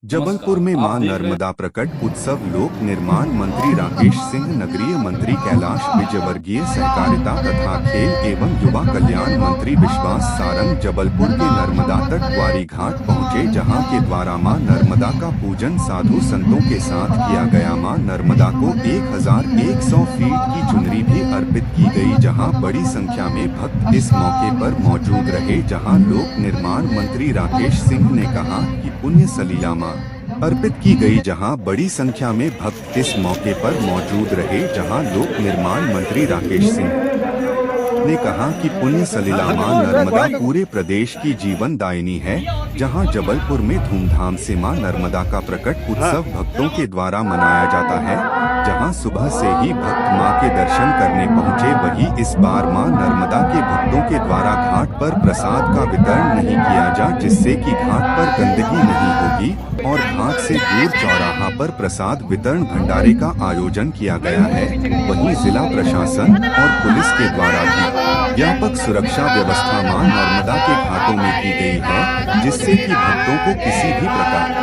जबलपुर में मां नर्मदा प्रकट उत्सव लोक निर्माण मंत्री राकेश सिंह, नगरीय मंत्री कैलाश विजयवर्गीय, सहकारिता तथा खेल एवं युवा कल्याण मंत्री विश्वास सारंग जबलपुर के नर्मदा तट ग्वारी घाट पहुँचे, जहां के द्वारा मां नर्मदा का पूजन साधु संतों के साथ किया गया। मां नर्मदा को 1100 फीट की चुनरी भी अर्पित की गई, जहां बड़ी संख्या में भक्त इस मौके पर मौजूद रहे। जहां लोक निर्माण मंत्री राकेश सिंह ने कहा कि पुण्य सलीला मां अर्पित की गई, जहां बड़ी संख्या में भक्त इस मौके पर मौजूद रहे। जहां लोक निर्माण मंत्री राकेश सिंह ने कहा कि पुण्य सलीला मां नर्मदा पूरे प्रदेश की जीवनदायिनी है। जहां जबलपुर में धूमधाम से मां नर्मदा का प्रकट उत्सव भक्तों के द्वारा मनाया जाता है। जहां सुबह से ही भक्त मां के दर्शन करने पहुंचे, वहीं इस बार मां नर्मदा के भक्तों के द्वारा घाट पर प्रसाद का वितरण नहीं किया जा, जिससे कि घाट पर गंदगी नहीं होगी और घाट से दूर चौराहा पर प्रसाद वितरण भंडारे का आयोजन किया गया है। वहीं जिला प्रशासन और पुलिस के द्वारा भी व्यापक सुरक्षा व्यवस्था मां नर्मदा के घाटों में की गई है, जिससे कि भक्तों को किसी भी प्रकार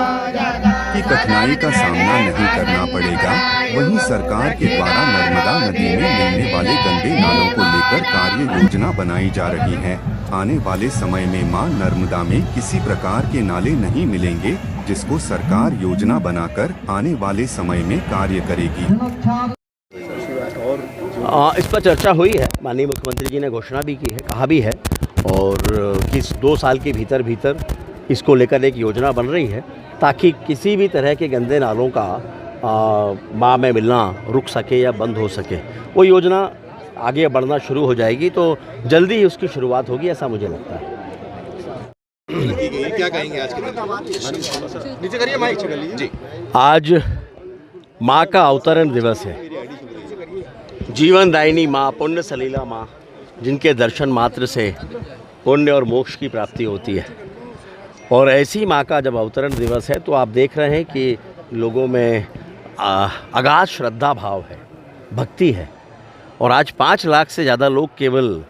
की कठिनाई का सामना नहीं करना पड़ेगा। वहीं सरकार के द्वारा नर्मदा नदी में मिलने वाले गंदे नालों को लेकर कार्य योजना बनाई जा रही है। आने वाले समय में मां नर्मदा में किसी प्रकार के नाले नहीं मिलेंगे, जिसको सरकार योजना बनाकर आने वाले समय में कार्य करेगी। इस पर चर्चा हुई है, माननीय मुख्यमंत्री जी ने घोषणा भी की है, कहा भी है, और कि 2 साल के भीतर इसको लेकर एक योजना बन रही है, ताकि किसी भी तरह के गंदे नालों का मां में मिलना रुक सके या बंद हो सके। वो योजना आगे बढ़ना शुरू हो जाएगी, तो जल्दी ही उसकी शुरुआत होगी, ऐसा मुझे लगता है। क्या कहेंगे आज के दिन? नीचे करिए माइक जी। आज माँ का अवतरण दिवस है। जीवनदायिनी माँ, पुण्य सलीला माँ, जिनके दर्शन मात्र से पुण्य और मोक्ष की प्राप्ति होती है, और ऐसी माँ का जब अवतरण दिवस है तो आप देख रहे हैं कि लोगों में अगाध श्रद्धा भाव है, भक्ति है, और आज 5 लाख से ज़्यादा लोग केवल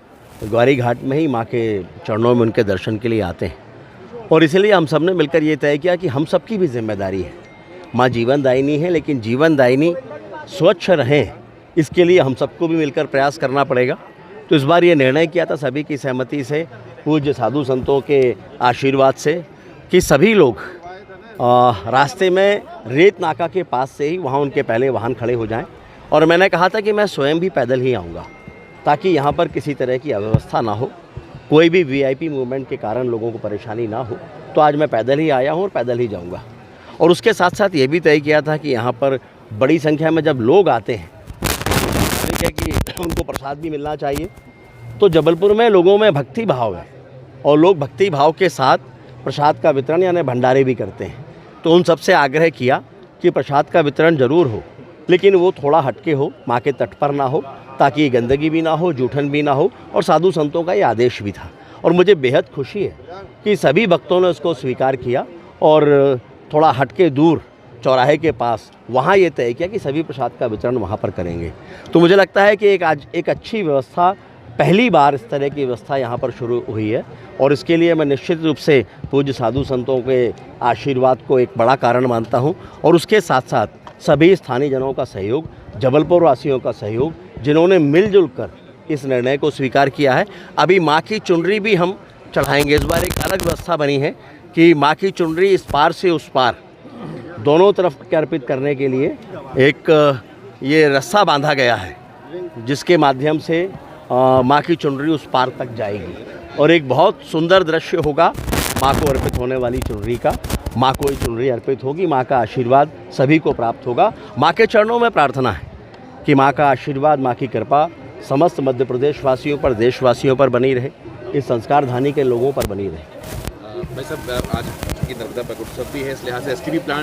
ग्वारी घाट में ही माँ के चरणों में उनके दर्शन के लिए आते हैं। और इसलिए हम सब ने मिलकर ये तय किया कि हम सबकी भी जिम्मेदारी है। माँ जीवनदायिनी है, लेकिन जीवनदायिनी स्वच्छ रहें, इसके लिए हम सबको भी मिलकर प्रयास करना पड़ेगा। तो इस बार ये निर्णय किया था सभी की सहमति से, पूज्य साधु संतों के आशीर्वाद से, कि सभी लोग रास्ते में रेत नाका के पास से ही वहाँ उनके पहले वाहन खड़े हो जाएं। और मैंने कहा था कि मैं स्वयं भी पैदल ही आऊँगा, ताकि यहाँ पर किसी तरह की अव्यवस्था ना हो, कोई भी वीआईपी मूवमेंट के कारण लोगों को परेशानी ना हो। तो आज मैं पैदल ही आया हूँ और पैदल ही जाऊँगा। और उसके साथ साथ ये भी तय किया था कि यहाँ पर बड़ी संख्या में जब लोग आते हैं, ठीक है, कि उनको प्रसाद भी मिलना चाहिए। तो जबलपुर में लोगों में भक्ति भाव है, और लोग भक्ति भाव के साथ प्रसाद का वितरण यानी भंडारे भी करते हैं। तो उन सबसे आग्रह किया कि प्रसाद का वितरण ज़रूर हो, लेकिन वो थोड़ा हटके हो, माँ के तट पर ना हो, ताकि गंदगी भी ना हो, जूठन भी ना हो। और साधु संतों का ये आदेश भी था, और मुझे बेहद खुशी है कि सभी भक्तों ने उसको स्वीकार किया और थोड़ा हटके दूर चौराहे के पास वहाँ ये तय किया कि सभी प्रसाद का वितरण वहाँ पर करेंगे। तो मुझे लगता है कि आज एक अच्छी व्यवस्था, पहली बार इस तरह की व्यवस्था यहाँ पर शुरू हुई है, और इसके लिए मैं निश्चित रूप से पूज्य साधु संतों के आशीर्वाद को एक बड़ा कारण मानता हूँ। और उसके साथ साथ सभी स्थानीय जनों का सहयोग, जबलपुर वासियों का सहयोग, जिन्होंने मिलजुल कर इस निर्णय को स्वीकार किया है। अभी माँ की चुनरी भी हम चढ़ाएंगे। इस बार एक अलग व्यवस्था बनी है कि माँ की चुनरी इस पार से उस पार दोनों तरफ के अर्पित करने के लिए एक ये रस्सा बांधा गया है, जिसके माध्यम से माँ की चुनरी उस पार तक जाएगी, और एक बहुत सुंदर दृश्य होगा माँ को अर्पित होने वाली चुनरी का। माँ को ये चुनरी अर्पित होगी, माँ का आशीर्वाद सभी को प्राप्त होगा। माँ के चरणों में प्रार्थना है कि माँ का आशीर्वाद, माँ की कृपा समस्त मध्य प्रदेश वासियों पर, देशवासियों पर बनी रहे, इस संस्कार धानी के लोगों पर बनी रहे। भाई साहब, आज की नर्मदा प्रकट उत्सव भी है, इस लिहाज से एसटीपी प्लांट